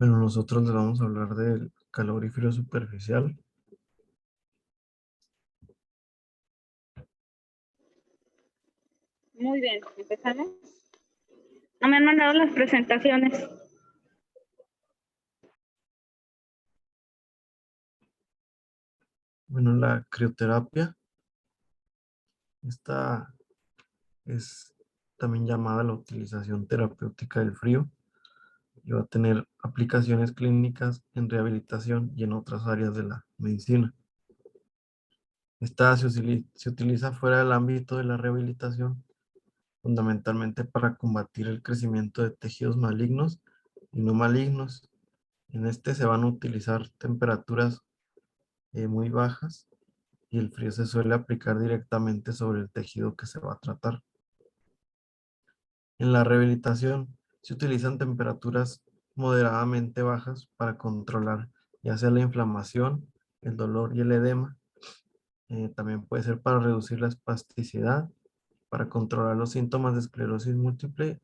Bueno, nosotros les vamos a hablar del calorífero superficial. Muy bien, empezamos. No me han mandado las presentaciones. Bueno, la crioterapia, esta es también llamada la utilización terapéutica del frío y va a tener aplicaciones clínicas en rehabilitación y en otras áreas de la medicina. Esta se utiliza fuera del ámbito de la rehabilitación, fundamentalmente para combatir el crecimiento de tejidos malignos y no malignos. En este se van a utilizar temperaturas muy bajas y el frío se suele aplicar directamente sobre el tejido que se va a tratar. En la rehabilitación se utilizan temperaturas moderadamente bajas para controlar ya sea la inflamación, el dolor y el edema. También puede ser para reducir la espasticidad, para controlar los síntomas de esclerosis múltiple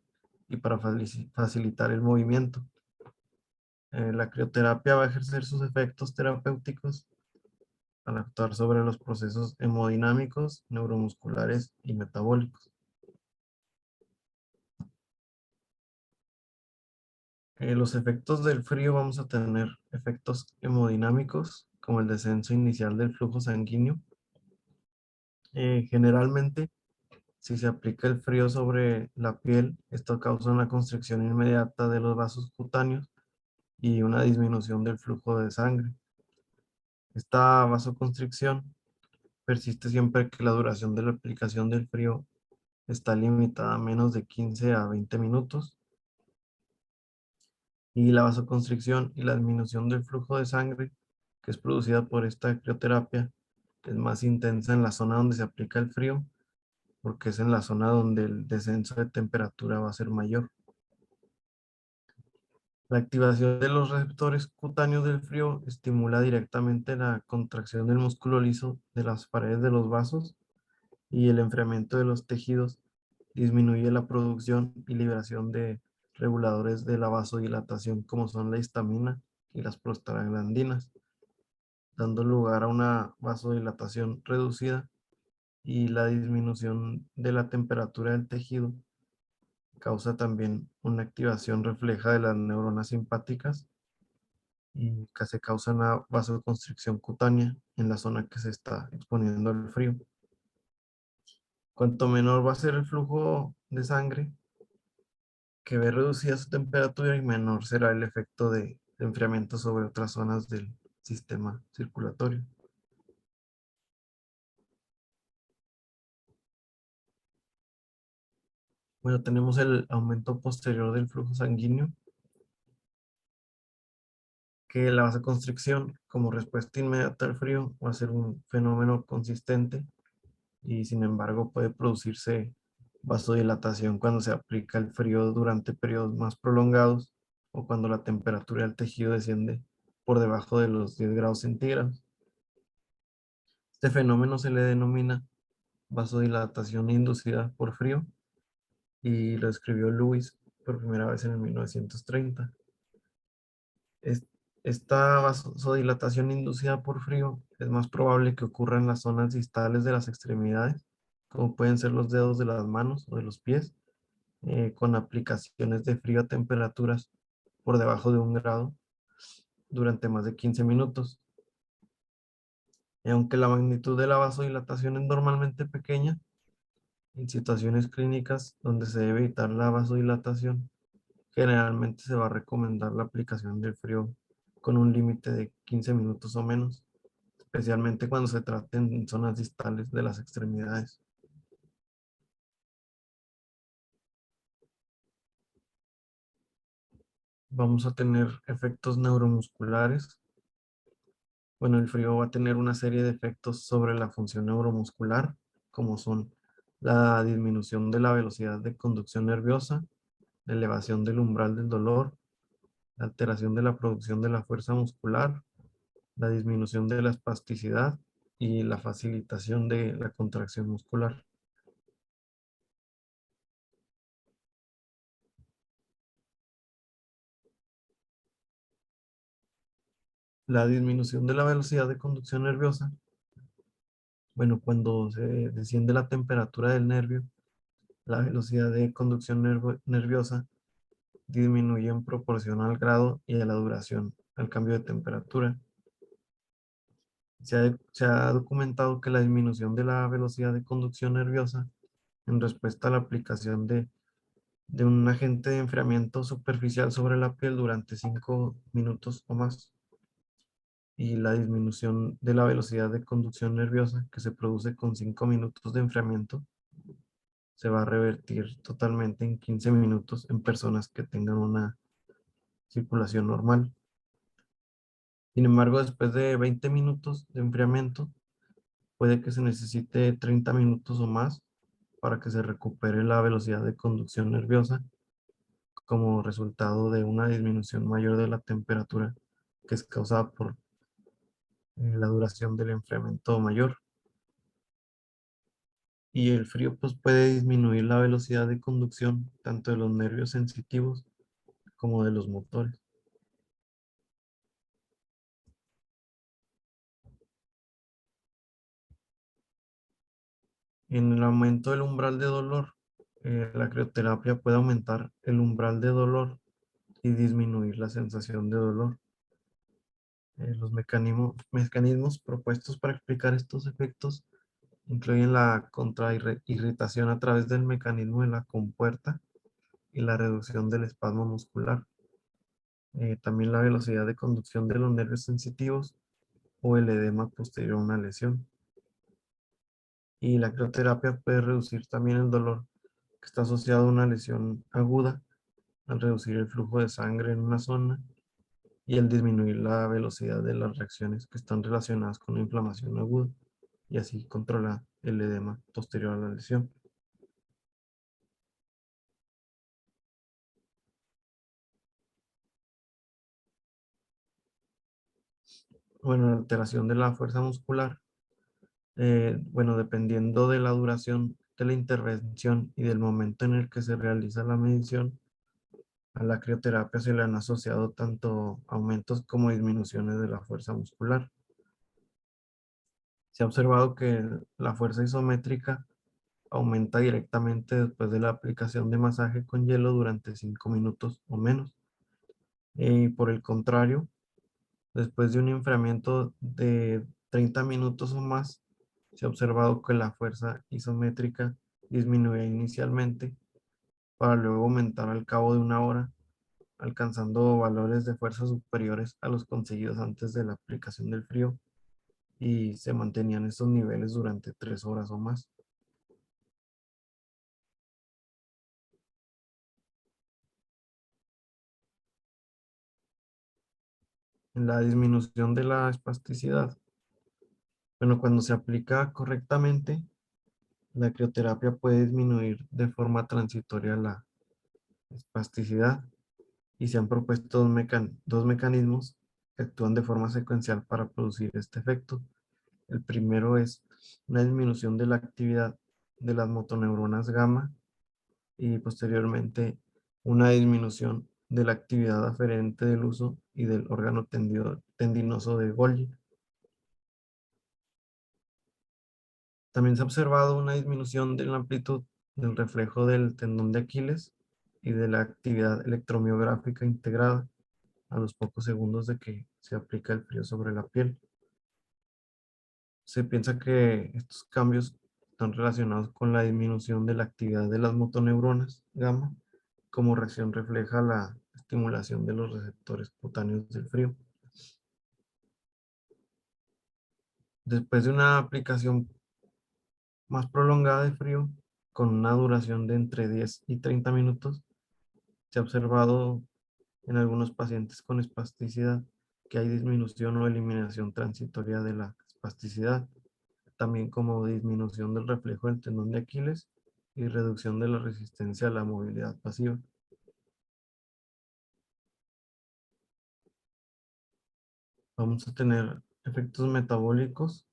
y para facilitar el movimiento. La crioterapia va a ejercer sus efectos terapéuticos al actuar sobre los procesos hemodinámicos, neuromusculares y metabólicos. Los efectos del frío vamos a tener efectos hemodinámicos, como el descenso inicial del flujo sanguíneo. Generalmente, si se aplica el frío sobre la piel, esto causa una constricción inmediata de los vasos cutáneos y una disminución del flujo de sangre. Esta vasoconstricción persiste siempre que la duración de la aplicación del frío está limitada a menos de 15 a 20 minutos y la vasoconstricción y la disminución del flujo de sangre que es producida por esta crioterapia es más intensa en la zona donde se aplica el frío porque es en la zona donde el descenso de temperatura va a ser mayor. La activación de los receptores cutáneos del frío estimula directamente la contracción del músculo liso de las paredes de los vasos y el enfriamiento de los tejidos disminuye la producción y liberación de reguladores de la vasodilatación como son la histamina y las prostaglandinas, dando lugar a una vasodilatación reducida y la disminución de la temperatura del tejido causa también una activación refleja de las neuronas simpáticas y que se causa una vasoconstricción cutánea en la zona que se está exponiendo al frío. Cuanto menor va a ser el flujo de sangre, que ve reducida su temperatura y menor será el efecto de enfriamiento sobre otras zonas del sistema circulatorio. Bueno, tenemos el aumento posterior del flujo sanguíneo, que la vasoconstricción como respuesta inmediata al frío va a ser un fenómeno consistente y sin embargo puede producirse vasodilatación cuando se aplica el frío durante periodos más prolongados o cuando la temperatura del tejido desciende por debajo de los 10 grados centígrados. Este fenómeno se le denomina vasodilatación inducida por frío y lo escribió Lewis por primera vez en el 1930. Es- Esta vasodilatación inducida por frío es más probable que ocurra en las zonas distales de las extremidades, como pueden ser los dedos de las manos o de los pies, con aplicaciones de frío a temperaturas por debajo de 1 grado durante más de 15 minutos. Y aunque la magnitud de la vasodilatación es normalmente pequeña, en situaciones clínicas donde se debe evitar la vasodilatación, generalmente se va a recomendar la aplicación del frío con un límite de 15 minutos o menos, especialmente cuando se traten en zonas distales de las extremidades. Vamos a tener efectos neuromusculares. Bueno, el frío va a tener una serie de efectos sobre la función neuromuscular, como son la disminución de la velocidad de conducción nerviosa, la elevación del umbral del dolor, la alteración de la producción de la fuerza muscular, la disminución de la espasticidad y la facilitación de la contracción muscular. La disminución de la velocidad de conducción nerviosa, bueno, cuando se desciende la temperatura del nervio, la velocidad de conducción nerviosa disminuye en proporción al grado y a la duración al cambio de temperatura. Se ha documentado que la disminución de la velocidad de conducción nerviosa en respuesta a la aplicación de un agente de enfriamiento superficial sobre la piel durante 5 minutos o más, y la disminución de la velocidad de conducción nerviosa que se produce con 5 minutos de enfriamiento se va a revertir totalmente en 15 minutos en personas que tengan una circulación normal. Sin embargo, después de 20 minutos de enfriamiento, puede que se necesite 30 minutos o más para que se recupere la velocidad de conducción nerviosa como resultado de una disminución mayor de la temperatura que es causada por la duración del enfriamiento mayor. Y el frío pues puede disminuir la velocidad de conducción tanto de los nervios sensitivos como de los motores. En el aumento del umbral de dolor, la crioterapia puede aumentar el umbral de dolor y disminuir la sensación de dolor. Los mecanismos propuestos para explicar estos efectos incluyen la contrairritación a través del mecanismo de la compuerta y la reducción del espasmo muscular. También la velocidad de conducción de los nervios sensitivos o el edema posterior a una lesión. Y la crioterapia puede reducir también el dolor que está asociado a una lesión aguda al reducir el flujo de sangre en una zona y al disminuir la velocidad de las reacciones que están relacionadas con la inflamación aguda, y así controla el edema posterior a la lesión. Bueno, la alteración de la fuerza muscular, bueno, dependiendo de la duración de la intervención y del momento en el que se realiza la medición, a la crioterapia se le han asociado tanto aumentos como disminuciones de la fuerza muscular. Se ha observado que la fuerza isométrica aumenta directamente después de la aplicación de masaje con hielo durante 5 minutos o menos. Y por el contrario, después de un enfriamiento de 30 minutos o más, se ha observado que la fuerza isométrica disminuye inicialmente para luego aumentar al cabo de una hora, alcanzando valores de fuerza superiores a los conseguidos antes de la aplicación del frío, y se mantenían estos niveles durante 3 horas o más. En la disminución de la espasticidad, bueno, cuando se aplica correctamente, la crioterapia puede disminuir de forma transitoria la espasticidad, y se han propuesto dos mecanismos que actúan de forma secuencial para producir este efecto. El primero es una disminución de la actividad de las motoneuronas gamma y posteriormente una disminución de la actividad aferente del uso y del órgano tendinoso de Golgi. También se ha observado una disminución de la amplitud del reflejo del tendón de Aquiles y de la actividad electromiográfica integrada a los pocos segundos de que se aplica el frío sobre la piel. Se piensa que estos cambios están relacionados con la disminución de la actividad de las motoneuronas gamma, como reacción refleja la estimulación de los receptores cutáneos del frío. Después de una aplicación más prolongada de frío, con una duración de entre 10 y 30 minutos, se ha observado en algunos pacientes con espasticidad que hay disminución o eliminación transitoria de la espasticidad, también como disminución del reflejo del tendón de Aquiles y reducción de la resistencia a la movilidad pasiva. Vamos a tener efectos metabólicos.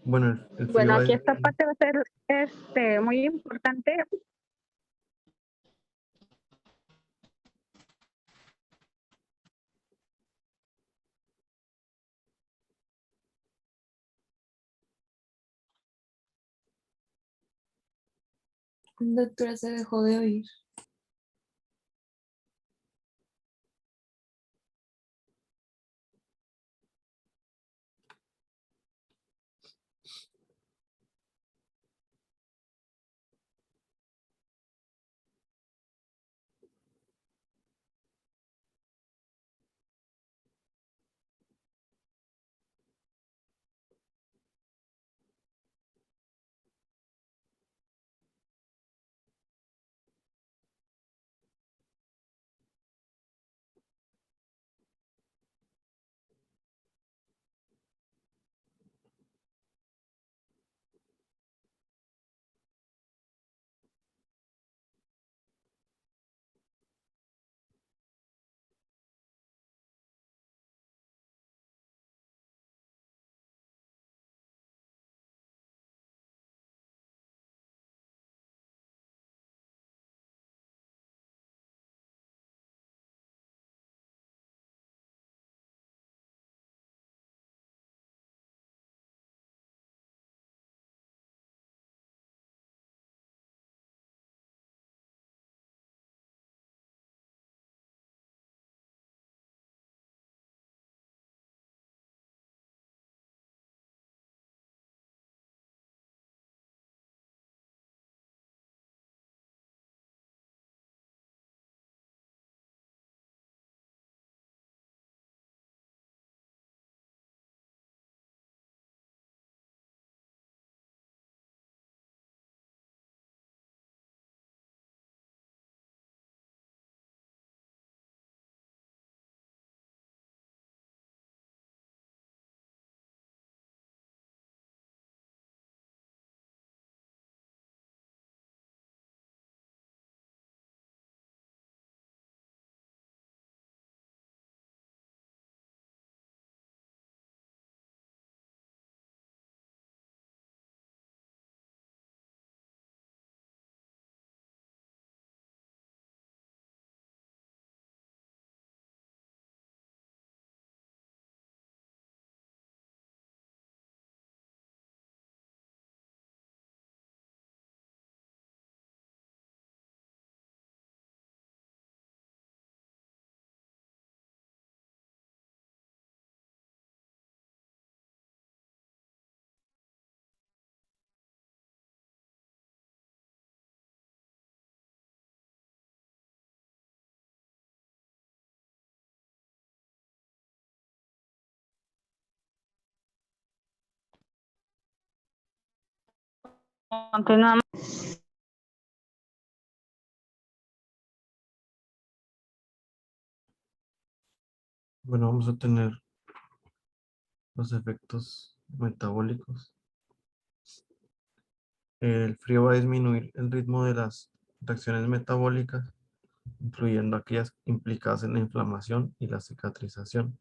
Bueno, el frío Bueno, va a aquí esta disminuir. parte va a ser muy importante. Doctora, se dejó de oír. Continuamos. Bueno, vamos a tener los efectos metabólicos. El frío va a disminuir el ritmo de las reacciones metabólicas, incluyendo aquellas implicadas en la inflamación y la cicatrización.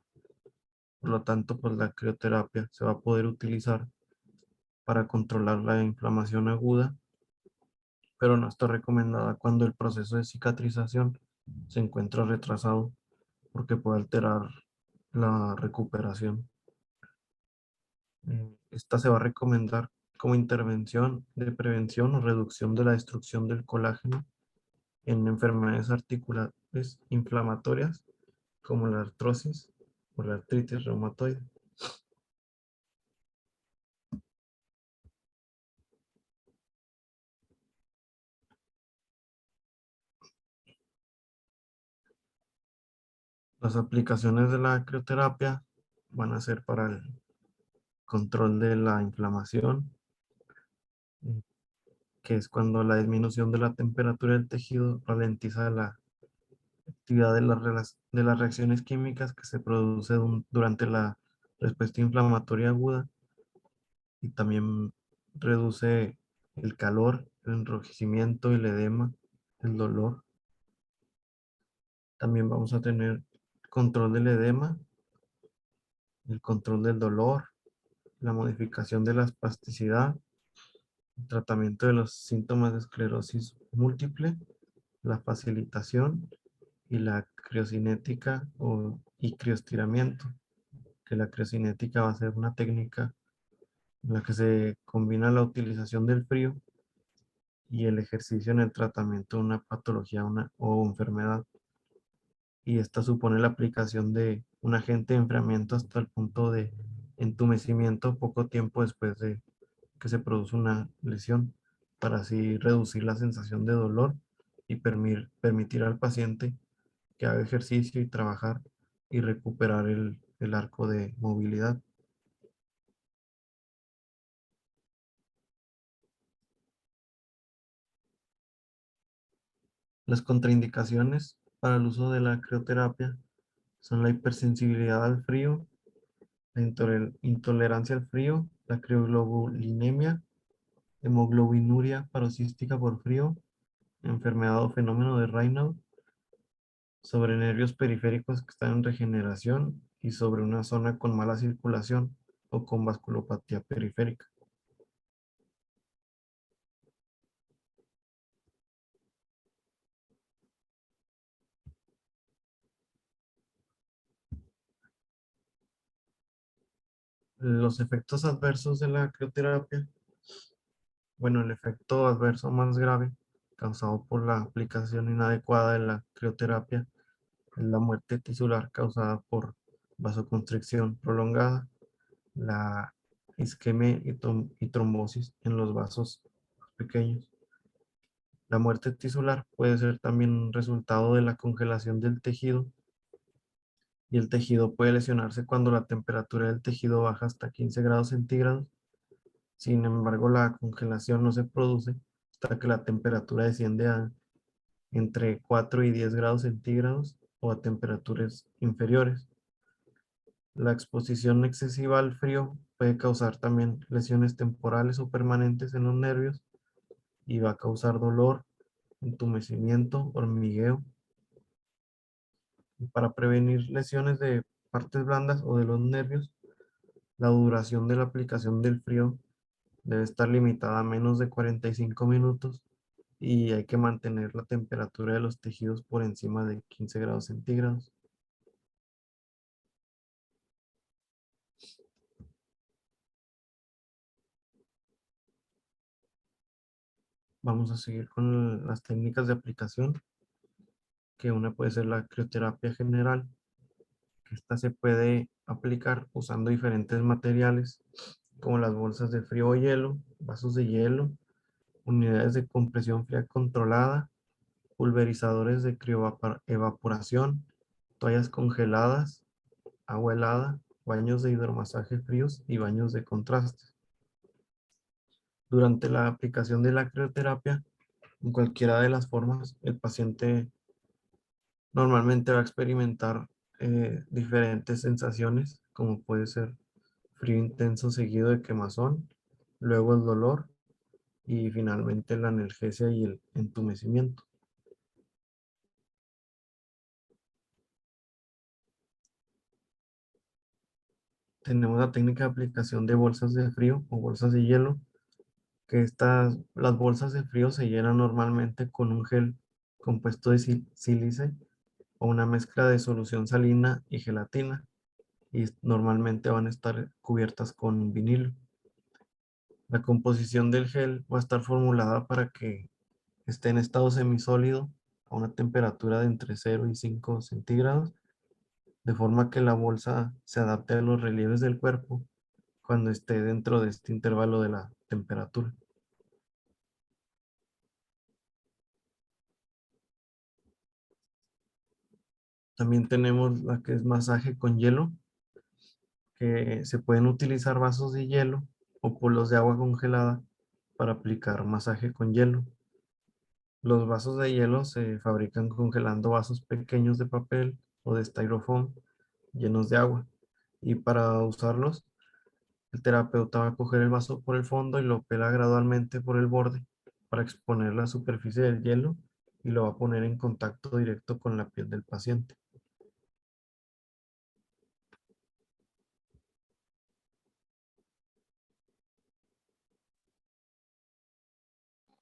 Por lo tanto, pues la crioterapia se va a poder utilizar para controlar la inflamación aguda, pero no está recomendada cuando el proceso de cicatrización se encuentra retrasado porque puede alterar la recuperación. Esta se va a recomendar como intervención de prevención o reducción de la destrucción del colágeno en enfermedades articulares inflamatorias como la artrosis o la artritis reumatoide. Las aplicaciones de la crioterapia van a ser para el control de la inflamación, eh, que es cuando la disminución de la temperatura del tejido ralentiza la actividad de las reacciones químicas que se producen durante la respuesta inflamatoria aguda, y también reduce el calor, el enrojecimiento, el edema, el dolor. También vamos a tener control del edema, el control del dolor, la modificación de la espasticidad, el tratamiento de los síntomas de esclerosis múltiple, la facilitación y la criocinética y crioestiramiento, que la criocinética va a ser una técnica en la que se combina la utilización del frío y el ejercicio en el tratamiento de una patología o enfermedad. Y esta supone la aplicación de un agente de enfriamiento hasta el punto de entumecimiento poco tiempo después de que se produce una lesión, para así reducir la sensación de dolor y permitir al paciente que haga ejercicio y trabajar y recuperar el arco de movilidad. Las contraindicaciones para el uso de la crioterapia son la hipersensibilidad al frío, la intolerancia al frío, la crioglobulinemia, hemoglobinuria paroxística por frío, enfermedad o fenómeno de Raynaud, sobre nervios periféricos que están en regeneración y sobre una zona con mala circulación o con vasculopatía periférica. Los efectos adversos de la crioterapia. Bueno, el efecto adverso más grave causado por la aplicación inadecuada de la crioterapia es la muerte tisular causada por vasoconstricción prolongada, la isquemia y trombosis en los vasos pequeños. La muerte tisular puede ser también un resultado de la congelación del tejido, y el tejido puede lesionarse cuando la temperatura del tejido baja hasta 15 grados centígrados. Sin embargo, la congelación no se produce hasta que la temperatura desciende a entre 4 y 10 grados centígrados o a temperaturas inferiores. La exposición excesiva al frío puede causar también lesiones temporales o permanentes en los nervios y va a causar dolor, entumecimiento, hormigueo. Y para prevenir lesiones de partes blandas o de los nervios, la duración de la aplicación del frío debe estar limitada a menos de 45 minutos y hay que mantener la temperatura de los tejidos por encima de 15 grados centígrados. Vamos a seguir con las técnicas de aplicación, que una puede ser la crioterapia general, que esta se puede aplicar usando diferentes materiales como las bolsas de frío o hielo, vasos de hielo, unidades de compresión fría controlada, pulverizadores de crioevaporación, toallas congeladas, agua helada, baños de hidromasaje fríos y baños de contraste. Durante la aplicación de la crioterapia, en cualquiera de las formas, el paciente normalmente va a experimentar diferentes sensaciones, como puede ser frío intenso seguido de quemazón, luego el dolor y finalmente la analgesia y el entumecimiento. Tenemos la técnica de aplicación de bolsas de frío o bolsas de hielo, que las bolsas de frío se llenan normalmente con un gel compuesto de sílice o una mezcla de solución salina y gelatina, y normalmente van a estar cubiertas con vinilo. La composición del gel va a estar formulada para que esté en estado semisólido a una temperatura de entre 0 y 5 centígrados, de forma que la bolsa se adapte a los relieves del cuerpo cuando esté dentro de este intervalo de la temperatura. También tenemos la que es masaje con hielo, que se pueden utilizar vasos de hielo o polos de agua congelada para aplicar masaje con hielo. Los vasos de hielo se fabrican congelando vasos pequeños de papel o de styrofoam llenos de agua. Y para usarlos, el terapeuta va a coger el vaso por el fondo y lo pela gradualmente por el borde para exponer la superficie del hielo y lo va a poner en contacto directo con la piel del paciente.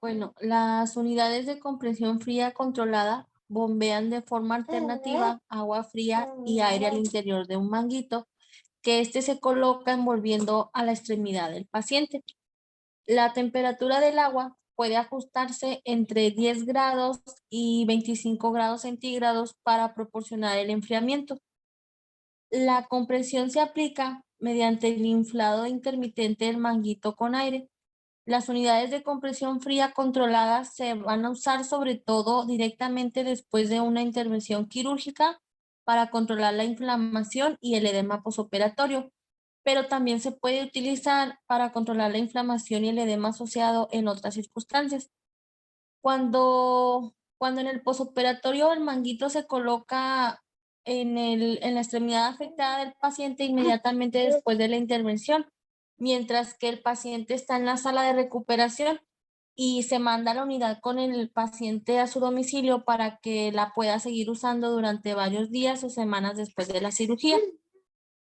Bueno, las unidades de compresión fría controlada bombean de forma alternativa agua fría y aire al interior de un manguito que éste se coloca envolviendo a la extremidad del paciente. La temperatura del agua puede ajustarse entre 10 grados y 25 grados centígrados para proporcionar el enfriamiento. La compresión se aplica mediante el inflado intermitente del manguito con aire. Las unidades de compresión fría controladas se van a usar sobre todo directamente después de una intervención quirúrgica para controlar la inflamación y el edema posoperatorio, pero también se puede utilizar para controlar la inflamación y el edema asociado en otras circunstancias. Cuando en el posoperatorio el manguito se coloca en la extremidad afectada del paciente inmediatamente después de la intervención, mientras que el paciente está en la sala de recuperación y se manda a la unidad con el paciente a su domicilio para que la pueda seguir usando durante varios días o semanas después de la cirugía.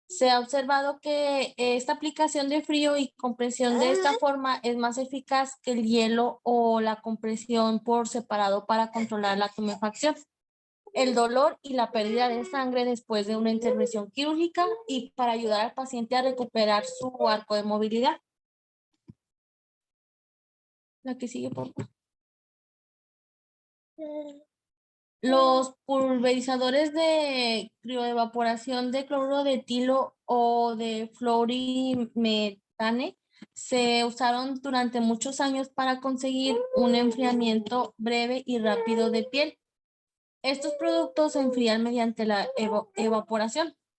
Se ha observado que esta aplicación de frío y compresión de esta forma es más eficaz que el hielo o la compresión por separado para controlar la tumefacción, el dolor y la pérdida de sangre después de una intervención quirúrgica y para ayudar al paciente a recuperar su arco de movilidad. La que sigue, por favor. Los pulverizadores de crioevaporación de cloruro de etilo o de fluorimetane se usaron durante muchos años para conseguir un enfriamiento breve y rápido de piel. Estos productos se enfrían mediante la evaporación.